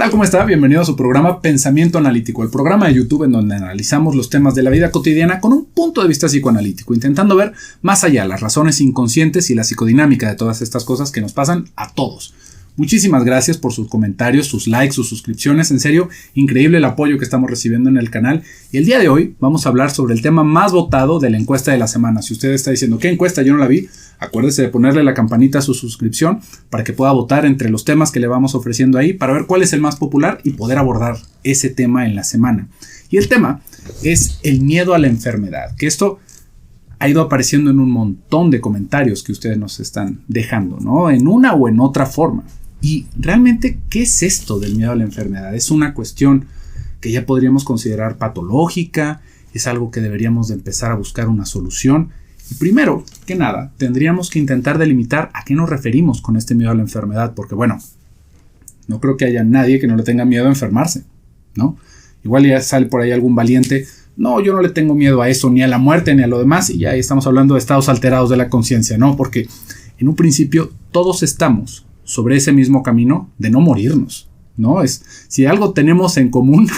tal? ¿Cómo está? Bienvenido a su programa Pensamiento Analítico, el programa de YouTube en donde analizamos los temas de la vida cotidiana con un punto de vista psicoanalítico, intentando ver más allá las razones inconscientes y la psicodinámica de todas estas cosas que nos pasan a todos. Muchísimas gracias por sus comentarios, sus likes, sus suscripciones. En serio, increíble el apoyo que estamos recibiendo en el canal. Y el día de hoy vamos a hablar sobre el tema más votado de la encuesta de la semana. Si usted está diciendo, ¿qué encuesta? Yo no la vi. Acuérdese de ponerle la campanita a su suscripción para que pueda votar entre los temas que le vamos ofreciendo ahí para ver cuál es el más popular y poder abordar ese tema en la semana. Y el tema es el miedo a la enfermedad, que esto ha ido apareciendo en un montón de comentarios que ustedes nos están dejando, ¿no? En una o en otra forma. Y realmente, ¿qué es esto del miedo a la enfermedad? Es una cuestión que ya podríamos considerar patológica, es algo que deberíamos de empezar a buscar una solución. Y primero que nada, tendríamos que intentar delimitar a qué nos referimos con este miedo a la enfermedad, porque bueno, no creo que haya nadie que no le tenga miedo a enfermarse, ¿no? Igual ya sale por ahí algún valiente, no, yo no le tengo miedo a eso, ni a la muerte, ni a lo demás, y ya estamos hablando de estados alterados de la conciencia, ¿no? Porque en un principio todos estamos sobre ese mismo camino de no morirnos, ¿no? Si algo tenemos en común,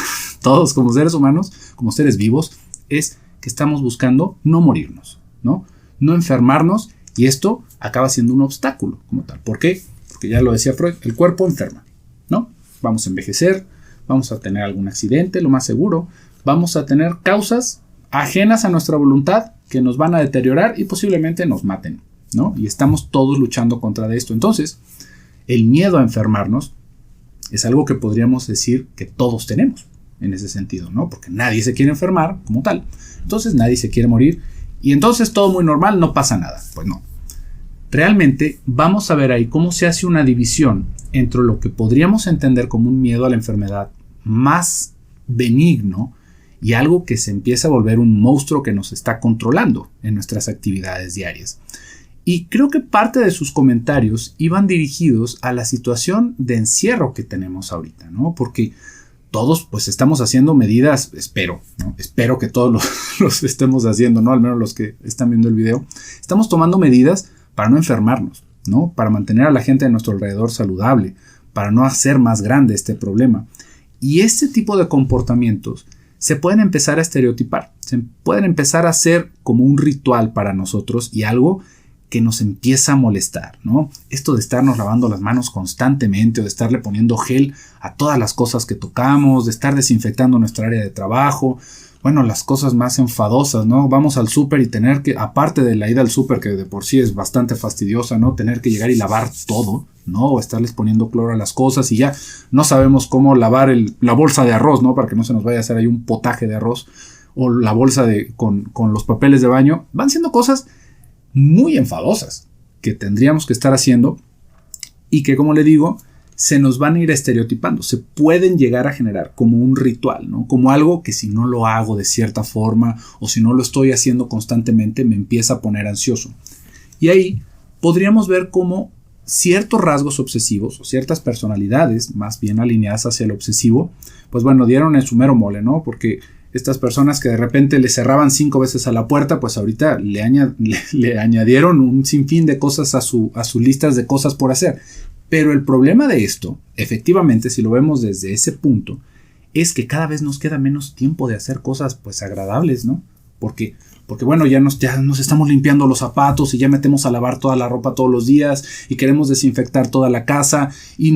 todos como seres humanos, como seres vivos, es que estamos buscando no morirnos, ¿no? No enfermarnos, y esto acaba siendo un obstáculo como tal. ¿Por qué? Porque ya lo decía Freud, el cuerpo enferma, ¿no? Vamos a envejecer, vamos a tener algún accidente, lo más seguro, vamos a tener causas ajenas a nuestra voluntad que nos van a deteriorar y posiblemente nos maten, ¿no? Y estamos todos luchando contra esto. Entonces, el miedo a enfermarnos es algo que podríamos decir que todos tenemos en ese sentido, ¿no? Porque nadie se quiere enfermar como tal. Entonces nadie se quiere morir y entonces todo muy normal, no pasa nada. Pues no. Realmente vamos a ver ahí cómo se hace una división entre lo que podríamos entender como un miedo a la enfermedad más benigno y algo que se empieza a volver un monstruo que nos está controlando en nuestras actividades diarias. Y creo que parte de sus comentarios iban dirigidos a la situación de encierro que tenemos ahorita, ¿no? Porque todos pues estamos haciendo medidas, espero, ¿no? Espero que todos los estemos haciendo, ¿no? Al menos los que están viendo el video. Estamos tomando medidas para no enfermarnos, ¿no? Para mantener a la gente de nuestro alrededor saludable, para no hacer más grande este problema. Y este tipo de comportamientos se pueden empezar a estereotipar, se pueden empezar a hacer como un ritual para nosotros y algo que nos empieza a molestar, ¿no? Esto de estarnos lavando las manos constantemente o de estarle poniendo gel a todas las cosas que tocamos, de estar desinfectando nuestra área de trabajo, bueno, las cosas más enfadosas, ¿no? Vamos al súper y tener que, aparte de la ida al súper que de por sí es bastante fastidiosa, ¿no? Tener que llegar y lavar todo, ¿no? O estarles poniendo cloro a las cosas y ya no sabemos cómo lavar la bolsa de arroz, ¿no? Para que no se nos vaya a hacer ahí un potaje de arroz o la bolsa con los papeles de baño. Van siendo cosas muy enfadosas que tendríamos que estar haciendo y que, como le digo, se nos van a ir estereotipando, se pueden llegar a generar como un ritual, ¿no? Como algo que si no lo hago de cierta forma o si no lo estoy haciendo constantemente me empieza a poner ansioso. Y ahí podríamos ver cómo ciertos rasgos obsesivos o ciertas personalidades más bien alineadas hacia el obsesivo, pues bueno, dieron en su mero mole, ¿no? Porque estas personas que de repente le cerraban 5 veces a la puerta, pues ahorita le añadieron un sinfín de cosas a sus listas de cosas por hacer. Pero el problema de esto, efectivamente, si lo vemos desde ese punto, es que cada vez nos queda menos tiempo de hacer cosas pues agradables, ¿no? Porque bueno, ya nos estamos limpiando los zapatos y ya metemos a lavar toda la ropa todos los días y queremos desinfectar toda la casa y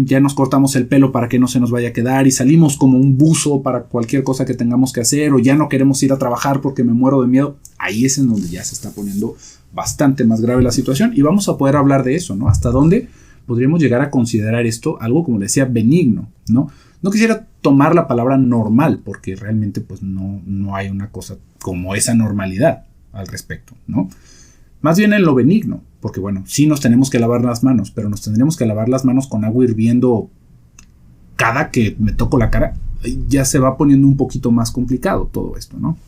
ya nos cortamos el pelo para que no se nos vaya a quedar y salimos como un buzo para cualquier cosa que tengamos que hacer o ya no queremos ir a trabajar porque me muero de miedo. Ahí es en donde ya se está poniendo bastante más grave la situación y vamos a poder hablar de eso, ¿no? ¿Hasta dónde podríamos llegar a considerar esto algo, como le decía, benigno, ¿no? No quisiera tomar la palabra normal, porque realmente pues no hay una cosa como esa normalidad al respecto, ¿no? Más bien en lo benigno, porque bueno, sí nos tenemos que lavar las manos, pero nos tendremos que lavar las manos con agua hirviendo cada que me toco la cara. Ya se va poniendo un poquito más complicado todo esto, ¿no?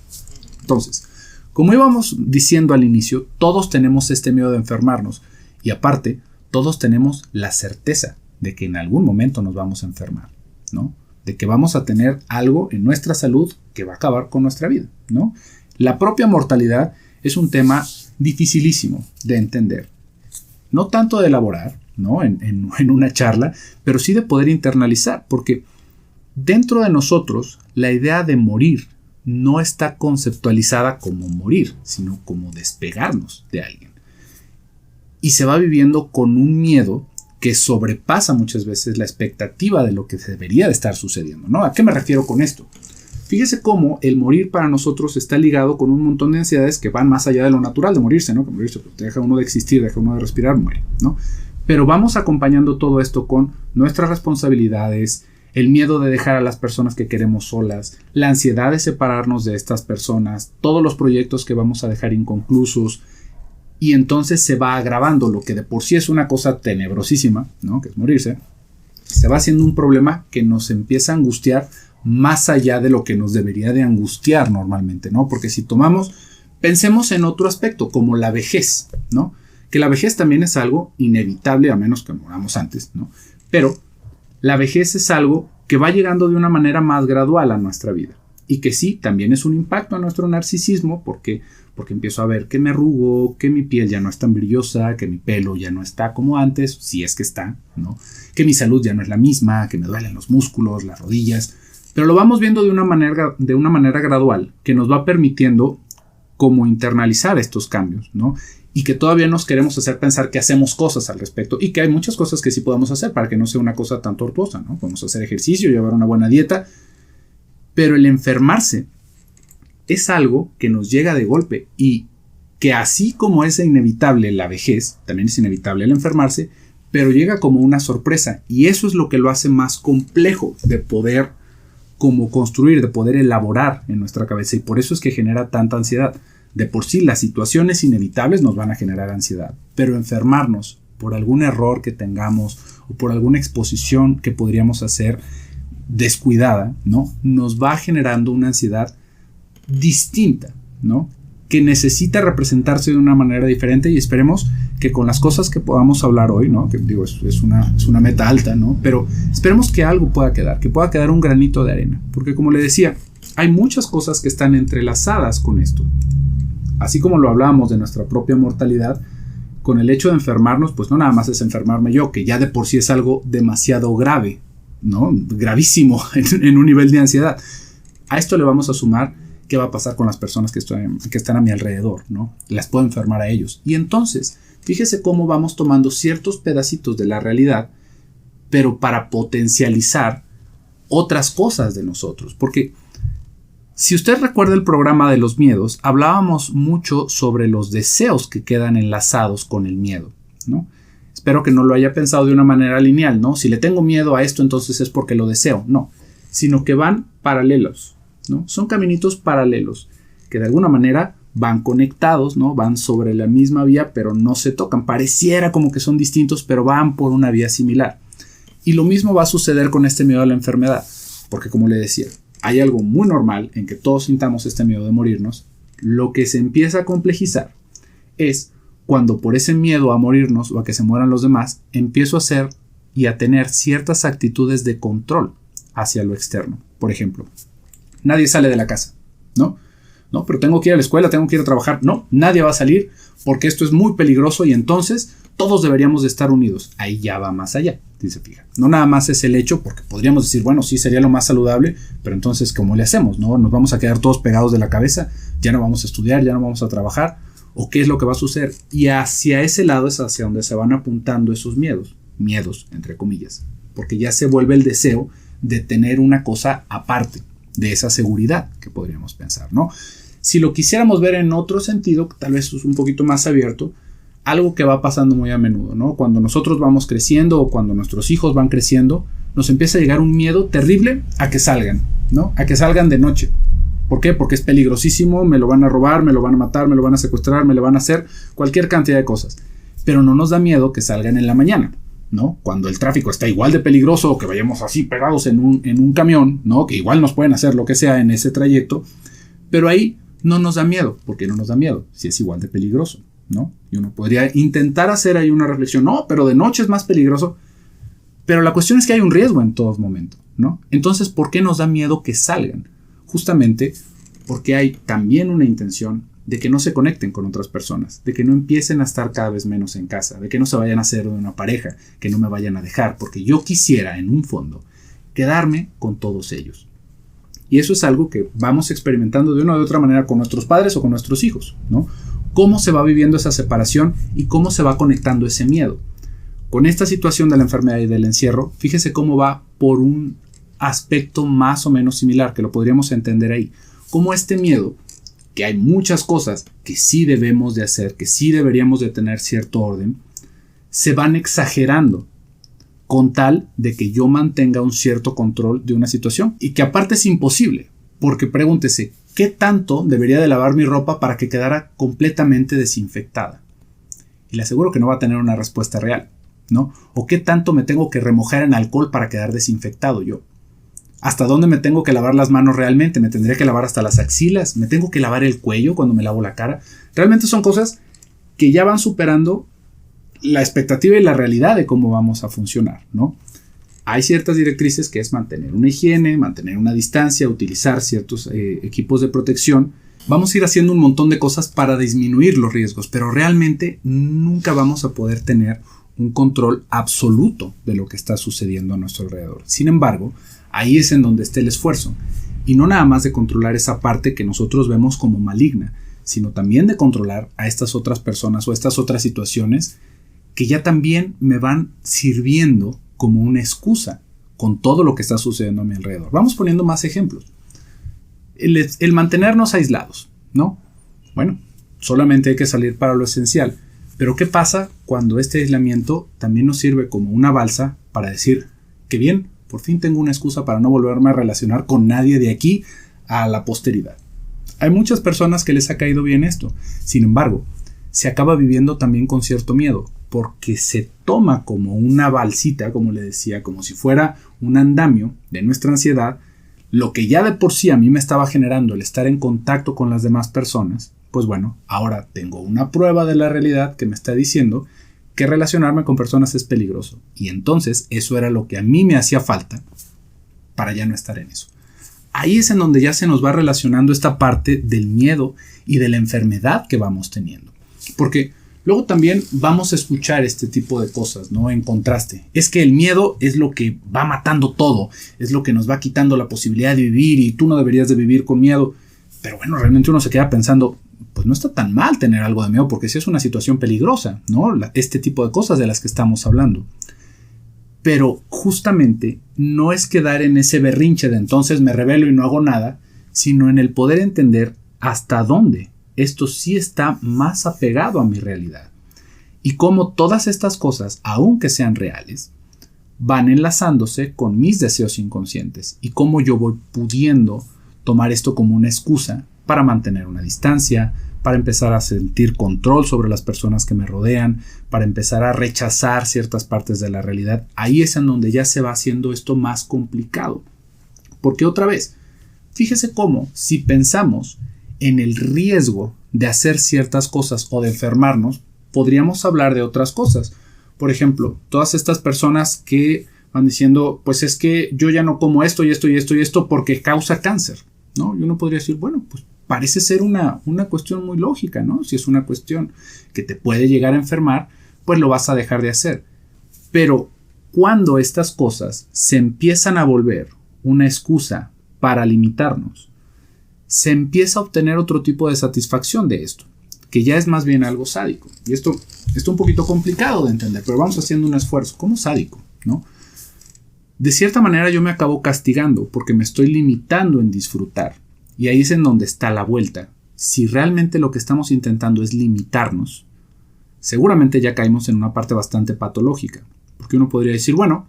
Entonces, como íbamos diciendo al inicio, todos tenemos este miedo de enfermarnos y aparte, todos tenemos la certeza de que en algún momento nos vamos a enfermar, ¿no? De que vamos a tener algo en nuestra salud que va a acabar con nuestra vida, ¿no? La propia mortalidad es un tema dificilísimo de entender. No tanto de elaborar, ¿no? En una charla, pero sí de poder internalizar, porque dentro de nosotros la idea de morir no está conceptualizada como morir, sino como despegarnos de alguien. Y se va viviendo con un miedo que sobrepasa muchas veces la expectativa de lo que debería de estar sucediendo, ¿no? ¿A qué me refiero con esto? Fíjese cómo el morir para nosotros está ligado con un montón de ansiedades que van más allá de lo natural de morirse, ¿no? Que morirse, pues, deja uno de existir, deja uno de respirar, muere, ¿no? Pero vamos acompañando todo esto con nuestras responsabilidades, el miedo de dejar a las personas que queremos solas, la ansiedad de separarnos de estas personas, todos los proyectos que vamos a dejar inconclusos, y entonces se va agravando lo que de por sí es una cosa tenebrosísima, ¿no? Que es morirse, se va haciendo un problema que nos empieza a angustiar más allá de lo que nos debería de angustiar normalmente, ¿no? Porque si pensemos en otro aspecto, como la vejez, ¿no? Que la vejez también es algo inevitable, a menos que moramos antes, ¿no? Pero la vejez es algo que va llegando de una manera más gradual a nuestra vida. Y que sí, también es un impacto a nuestro narcisismo, porque empiezo a ver que me arrugo, que mi piel ya no es tan brillosa, que mi pelo ya no está como antes, si es que está, ¿no? Que mi salud ya no es la misma, que me duelen los músculos, las rodillas. Pero lo vamos viendo de una manera gradual, que nos va permitiendo como internalizar estos cambios, ¿no? Y que todavía nos queremos hacer pensar que hacemos cosas al respecto y que hay muchas cosas que sí podemos hacer para que no sea una cosa tan tortuosa, ¿no? Podemos hacer ejercicio, llevar una buena dieta, pero el enfermarse es algo que nos llega de golpe y que así como es inevitable la vejez, también es inevitable el enfermarse, pero llega como una sorpresa y eso es lo que lo hace más complejo de poder como construir, de poder elaborar en nuestra cabeza y por eso es que genera tanta ansiedad. De por sí las situaciones inevitables nos van a generar ansiedad, pero enfermarnos por algún error que tengamos o por alguna exposición que podríamos hacer descuidada, ¿no? Nos va generando una ansiedad distinta, ¿no? Que necesita representarse de una manera diferente y esperemos que con las cosas que podamos hablar hoy, ¿no? Que digo, es una meta alta, ¿no? Pero esperemos que algo pueda quedar, que pueda quedar un granito de arena, porque como le decía, hay muchas cosas que están entrelazadas con esto. Así como lo hablábamos de nuestra propia mortalidad, con el hecho de enfermarnos, pues no nada más es enfermarme yo, que ya de por sí es algo demasiado grave, ¿no? Gravísimo en un nivel de ansiedad. A esto le vamos a sumar qué va a pasar con las personas que están a mi alrededor, ¿no? Las puedo enfermar a ellos. Y entonces, fíjese cómo vamos tomando ciertos pedacitos de la realidad, pero para potencializar otras cosas de nosotros. Porque si usted recuerda el programa de los miedos, hablábamos mucho sobre los deseos que quedan enlazados con el miedo, ¿no? Espero que no lo haya pensado de una manera lineal, ¿no? Si le tengo miedo a esto, entonces es porque lo deseo. No, sino que van paralelos, ¿no? Son caminitos paralelos que de alguna manera van conectados, ¿no? Van sobre la misma vía, pero no se tocan. Pareciera como que son distintos, pero van por una vía similar. Y lo mismo va a suceder con este miedo a la enfermedad, porque como le decía, hay algo muy normal en que todos sintamos este miedo de morirnos. Lo que se empieza a complejizar es cuando por ese miedo a morirnos o a que se mueran los demás, empiezo a hacer y a tener ciertas actitudes de control hacia lo externo. Por ejemplo, nadie sale de la casa, ¿no? No, pero tengo que ir a la escuela, tengo que ir a trabajar. No, nadie va a salir porque esto es muy peligroso y entonces todos deberíamos de estar unidos. Ahí ya va más allá, si se fija. No nada más es el hecho, porque podríamos decir, bueno, sí sería lo más saludable, pero entonces, ¿cómo le hacemos? ¿No? ¿Nos vamos a quedar todos pegados de la cabeza? ¿Ya no vamos a estudiar? ¿Ya no vamos a trabajar? ¿O qué es lo que va a suceder? Y hacia ese lado es hacia donde se van apuntando esos miedos, entre comillas, porque ya se vuelve el deseo de tener una cosa aparte de esa seguridad que podríamos pensar, ¿no? Si lo quisiéramos ver en otro sentido, tal vez es un poquito más abierto, algo que va pasando muy a menudo, ¿no? Cuando nosotros vamos creciendo o cuando nuestros hijos van creciendo, nos empieza a llegar un miedo terrible a que salgan, ¿no? A que salgan de noche. ¿Por qué? Porque es peligrosísimo, me lo van a robar, me lo van a matar, me lo van a secuestrar, me lo van a hacer cualquier cantidad de cosas. Pero no nos da miedo que salgan en la mañana, ¿no? Cuando el tráfico está igual de peligroso o que vayamos así pegados en un camión, ¿no? Que igual nos pueden hacer lo que sea en ese trayecto, pero ahí no nos da miedo. ¿Por qué no nos da miedo? Si es igual de peligroso, ¿no? Y uno podría intentar hacer ahí una reflexión, no, pero de noche es más peligroso. Pero la cuestión es que hay un riesgo en todo momento, ¿no? Entonces, ¿por qué nos da miedo que salgan? Justamente porque hay también una intención de que no se conecten con otras personas, de que no empiecen a estar cada vez menos en casa, de que no se vayan a hacer una pareja, que no me vayan a dejar, porque yo quisiera, en un fondo, quedarme con todos ellos. Y eso es algo que vamos experimentando de una u otra manera con nuestros padres o con nuestros hijos, ¿no? Cómo se va viviendo esa separación y cómo se va conectando ese miedo. Con esta situación de la enfermedad y del encierro, fíjese cómo va por un aspecto más o menos similar, que lo podríamos entender ahí. Cómo este miedo, que hay muchas cosas que sí debemos de hacer, que sí deberíamos de tener cierto orden, se van exagerando con tal de que yo mantenga un cierto control de una situación y que aparte es imposible, porque pregúntese, ¿qué tanto debería de lavar mi ropa para que quedara completamente desinfectada? Y le aseguro que no va a tener una respuesta real, ¿no? ¿O qué tanto me tengo que remojar en alcohol para quedar desinfectado yo? ¿Hasta dónde me tengo que lavar las manos realmente? ¿Me tendría que lavar hasta las axilas? ¿Me tengo que lavar el cuello cuando me lavo la cara? Realmente son cosas que ya van superando la expectativa y la realidad de cómo vamos a funcionar, ¿no? Hay ciertas directrices que es mantener una higiene, mantener una distancia, utilizar ciertos equipos de protección. Vamos a ir haciendo un montón de cosas para disminuir los riesgos, pero realmente nunca vamos a poder tener un control absoluto de lo que está sucediendo a nuestro alrededor. Sin embargo, ahí es en donde está el esfuerzo. Y no nada más de controlar esa parte que nosotros vemos como maligna, sino también de controlar a estas otras personas o estas otras situaciones que ya también me van sirviendo como una excusa con todo lo que está sucediendo a mi alrededor. Vamos poniendo más ejemplos. El mantenernos aislados, ¿no? Bueno, solamente hay que salir para lo esencial. Pero ¿qué pasa cuando este aislamiento también nos sirve como una balsa para decir que bien, por fin tengo una excusa para no volverme a relacionar con nadie de aquí a la posteridad? Hay muchas personas que les ha caído bien esto. Sin embargo, se acaba viviendo también con cierto miedo, porque se toma como una balsita, como le decía, como si fuera un andamio de nuestra ansiedad, lo que ya de por sí a mí me estaba generando el estar en contacto con las demás personas. Pues bueno, ahora tengo una prueba de la realidad que me está diciendo que relacionarme con personas es peligroso. Y entonces eso era lo que a mí me hacía falta para ya no estar en eso. Ahí es en donde ya se nos va relacionando esta parte del miedo y de la enfermedad que vamos teniendo. Porque luego también vamos a escuchar este tipo de cosas, ¿no? En contraste. Es que el miedo es lo que va matando todo. Es lo que nos va quitando la posibilidad de vivir y tú no deberías de vivir con miedo. Pero bueno, realmente uno se queda pensando, pues no está tan mal tener algo de miedo porque sí es una situación peligrosa, ¿no? Este tipo de cosas de las que estamos hablando. Pero justamente no es quedar en ese berrinche de entonces me rebelo y no hago nada, sino en el poder entender hasta dónde esto sí está más apegado a mi realidad. Y cómo todas estas cosas, aunque sean reales, van enlazándose con mis deseos inconscientes y cómo yo voy pudiendo tomar esto como una excusa para mantener una distancia, para empezar a sentir control sobre las personas que me rodean, para empezar a rechazar ciertas partes de la realidad. Ahí es en donde ya se va haciendo esto más complicado. Porque otra vez, fíjese cómo si pensamos en el riesgo de hacer ciertas cosas o de enfermarnos, podríamos hablar de otras cosas. Por ejemplo, todas estas personas que van diciendo, pues es que yo ya no como esto y esto y esto y esto porque causa cáncer, ¿no? Y uno podría decir, bueno, pues parece ser una cuestión muy lógica, ¿no? Si es una cuestión que te puede llegar a enfermar, pues lo vas a dejar de hacer. Pero cuando estas cosas se empiezan a volver una excusa para limitarnos, se empieza a obtener otro tipo de satisfacción de esto, que ya es más bien algo sádico. Y esto es un poquito complicado de entender, pero vamos haciendo un esfuerzo. ¿Cómo sádico? ¿No? De cierta manera yo me acabo castigando porque me estoy limitando en disfrutar. Y ahí es en donde está la vuelta. Si realmente lo que estamos intentando es limitarnos, seguramente ya caímos en una parte bastante patológica. Porque uno podría decir, bueno,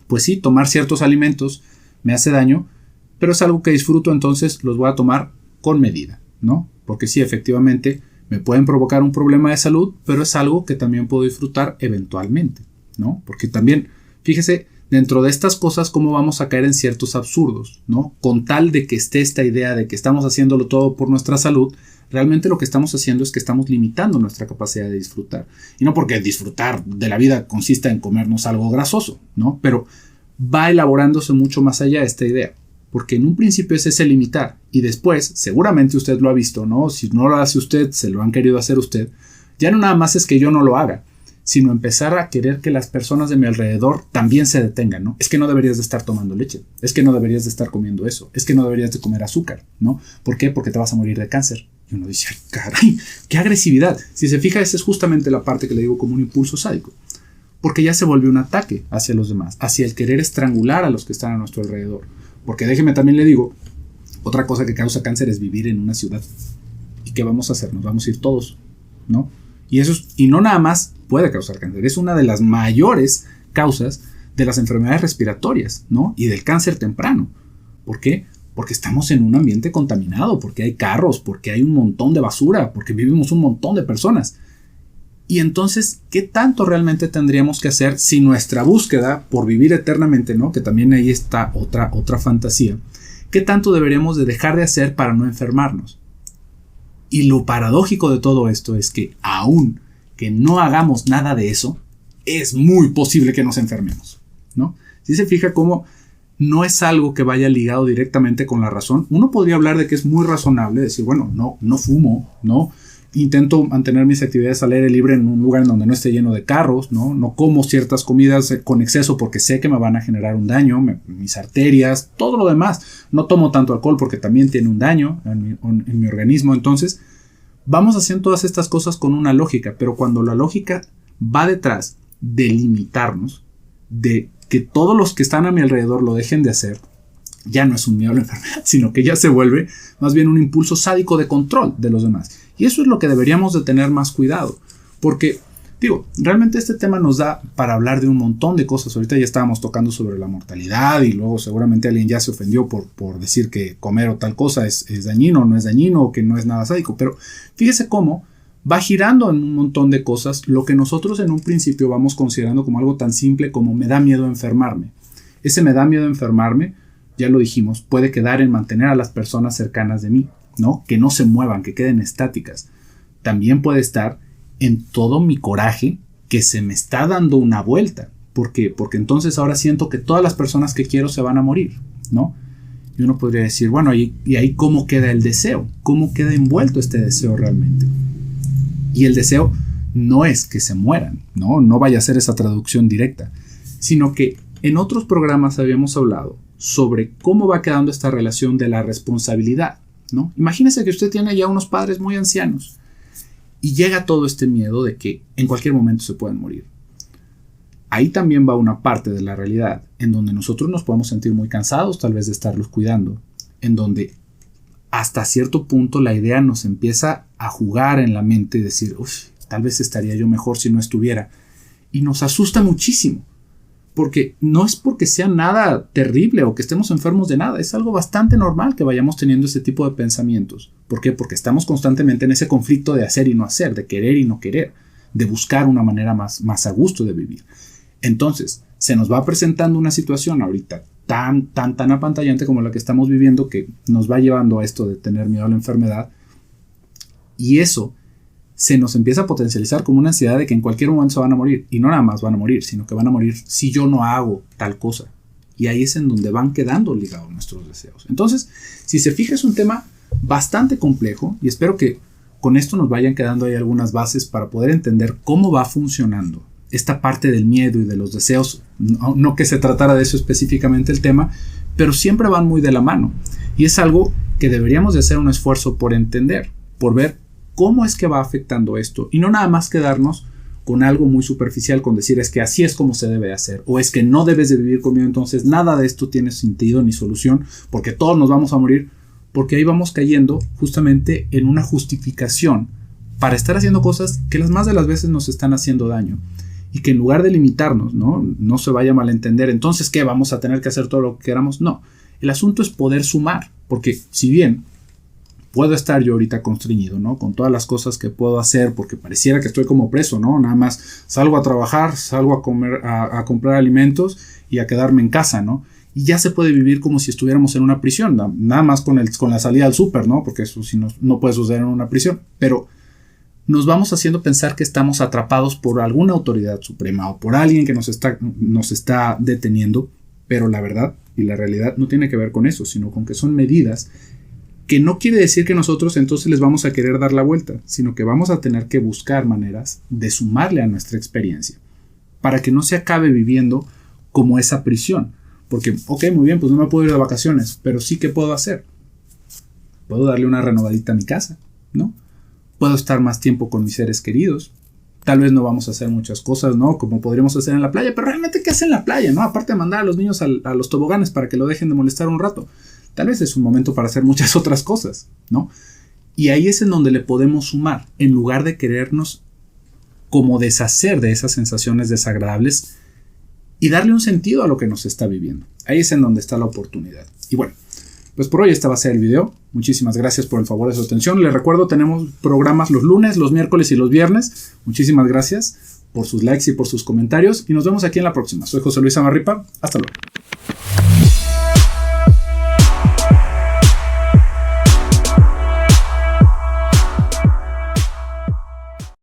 pues sí, tomar ciertos alimentos me hace daño, pero es algo que disfruto, entonces los voy a tomar con medida, ¿no? Porque sí, efectivamente, me pueden provocar un problema de salud, pero es algo que también puedo disfrutar eventualmente, ¿no? Porque también, fíjese, dentro de estas cosas, cómo vamos a caer en ciertos absurdos, ¿no? Con tal de que esté esta idea de que estamos haciéndolo todo por nuestra salud, realmente lo que estamos haciendo es que estamos limitando nuestra capacidad de disfrutar. Y no porque disfrutar de la vida consista en comernos algo grasoso, ¿no? Pero va elaborándose mucho más allá esta idea. Porque en un principio es ese limitar y después, seguramente usted lo ha visto, ¿no? Si no lo hace usted, se lo han querido hacer usted. Ya no nada más es que yo no lo haga, sino empezar a querer que las personas de mi alrededor también se detengan, ¿no? Es que no deberías de estar tomando leche, es que no deberías de estar comiendo eso, es que no deberías de comer azúcar, ¿no? ¿Por qué? Porque te vas a morir de cáncer. Y uno dice, ay, caray, qué agresividad. Si se fija, esa es justamente la parte que le digo como un impulso sádico. Porque ya se vuelve un ataque hacia los demás, hacia el querer estrangular a los que están a nuestro alrededor. Porque déjeme también le digo, otra cosa que causa cáncer es vivir en una ciudad. ¿Y qué vamos a hacer? Nos vamos a ir todos, ¿no? Y no nada más puede causar cáncer, es una de las mayores causas de las enfermedades respiratorias, ¿no? Y del cáncer temprano. ¿Por qué? Porque estamos en un ambiente contaminado, porque hay carros, porque hay un montón de basura, porque vivimos un montón de personas. Y entonces, ¿qué tanto realmente tendríamos que hacer si nuestra búsqueda por vivir eternamente, ¿no? Que también ahí está otra fantasía. ¿Qué tanto deberíamos de dejar de hacer para no enfermarnos? Y lo paradójico de todo esto es que aún que no hagamos nada de eso, es muy posible que nos enfermemos, ¿no? Si se fija cómo no es algo que vaya ligado directamente con la razón, uno podría hablar de que es muy razonable decir, bueno, no fumo, ¿no? Intento mantener mis actividades al aire libre en un lugar en donde no esté lleno de carros, ¿no? No como ciertas comidas con exceso porque sé que me van a generar un daño, mis arterias, todo lo demás. No tomo tanto alcohol porque también tiene un daño en mi organismo. Entonces, vamos haciendo todas estas cosas con una lógica, pero cuando la lógica va detrás de limitarnos, de que todos los que están a mi alrededor lo dejen de hacer, ya no es un miedo a la enfermedad, sino que ya se vuelve más bien un impulso sádico de control de los demás. Y eso es lo que deberíamos de tener más cuidado. Porque, realmente este tema nos da para hablar de un montón de cosas. Ahorita ya estábamos tocando sobre la mortalidad y luego seguramente alguien ya se ofendió por decir que comer o tal cosa es dañino o no es dañino o que no es nada sádico. Pero fíjese cómo va girando en un montón de cosas lo que nosotros en un principio vamos considerando como algo tan simple como me da miedo enfermarme. Ese me da miedo enfermarme, ya lo dijimos, puede quedar en mantener a las personas cercanas de mí, ¿no? Que no se muevan, que queden estáticas. También puede estar en todo mi coraje que se me está dando una vuelta. ¿Por qué? Porque entonces ahora siento que todas las personas que quiero se van a morir, ¿no? Y uno podría decir, bueno, ¿y ahí cómo queda el deseo? ¿Cómo queda envuelto este deseo realmente? Y el deseo no es que se mueran, ¿no? No vaya a ser esa traducción directa, sino que en otros programas habíamos hablado sobre cómo va quedando esta relación de la responsabilidad, ¿no? Imagínese que usted tiene ya unos padres muy ancianos y llega todo este miedo de que en cualquier momento se pueden morir. Ahí también va una parte de la realidad en donde nosotros nos podemos sentir muy cansados tal vez de estarlos cuidando, en donde hasta cierto punto la idea nos empieza a jugar en la mente y decir, tal vez estaría yo mejor si no estuviera. Y nos asusta muchísimo. Porque no es porque sea nada terrible o que estemos enfermos de nada. Es algo bastante normal que vayamos teniendo ese tipo de pensamientos. ¿Por qué? Porque estamos constantemente en ese conflicto de hacer y no hacer, de querer y no querer, de buscar una manera más a gusto de vivir. Entonces, se nos va presentando una situación ahorita tan apantallante como la que estamos viviendo que nos va llevando a esto de tener miedo a la enfermedad. Y eso se nos empieza a potencializar como una ansiedad de que en cualquier momento se van a morir. Y no nada más van a morir, sino que van a morir si yo no hago tal cosa. Y ahí es en donde van quedando ligados nuestros deseos. Entonces, si se fija, es un tema bastante complejo y espero que con esto nos vayan quedando ahí algunas bases para poder entender cómo va funcionando esta parte del miedo y de los deseos. No que se tratara de eso específicamente el tema, pero siempre van muy de la mano. Y es algo que deberíamos de hacer un esfuerzo por entender, por ver cómo es que va afectando esto y no nada más quedarnos con algo muy superficial, con decir es que así es como se debe hacer o es que no debes de vivir conmigo, entonces nada de esto tiene sentido ni solución porque todos nos vamos a morir, porque ahí vamos cayendo justamente en una justificación para estar haciendo cosas que las más de las veces nos están haciendo daño y que en lugar de limitarnos, no se vaya a malentender, entonces ¿qué? ¿Vamos a tener que hacer todo lo que queramos? No, el asunto es poder sumar, porque si bien puedo estar yo ahorita constreñido, ¿no? Con todas las cosas que puedo hacer porque pareciera que estoy como preso, ¿no? Nada más salgo a trabajar, salgo a comer, a comprar alimentos y a quedarme en casa, ¿no? Y ya se puede vivir como si estuviéramos en una prisión, nada más con la salida al súper, ¿no? Porque eso sí no puede suceder en una prisión. Pero nos vamos haciendo pensar que estamos atrapados por alguna autoridad suprema o por alguien que nos está deteniendo, pero la verdad Y la realidad no tiene que ver con eso, sino con que son medidas que no quiere decir que nosotros entonces les vamos a querer dar la vuelta, sino que vamos a tener que buscar maneras de sumarle a nuestra experiencia para que no se acabe viviendo como esa prisión. Porque, ok, muy bien, pues no me puedo ir de vacaciones, pero sí, ¿qué puedo hacer? Puedo darle una renovadita a mi casa, ¿no? Puedo estar más tiempo con mis seres queridos. Tal vez no vamos a hacer muchas cosas, ¿no? Como podríamos hacer en la playa, pero realmente, ¿qué hacen en la playa, no? Aparte de mandar a los niños a los toboganes para que lo dejen de molestar un rato. Tal vez es un momento para hacer muchas otras cosas, ¿no? Y ahí es en donde le podemos sumar, en lugar de querernos como deshacer de esas sensaciones desagradables y darle un sentido a lo que nos está viviendo. Ahí es en donde está la oportunidad. Y bueno, pues por hoy este va a ser el video. Muchísimas gracias por el favor de su atención. Les recuerdo, tenemos programas los lunes, los miércoles y los viernes. Muchísimas gracias por sus likes y por sus comentarios. Y nos vemos aquí en la próxima. Soy José Luis Amarripa. Hasta luego.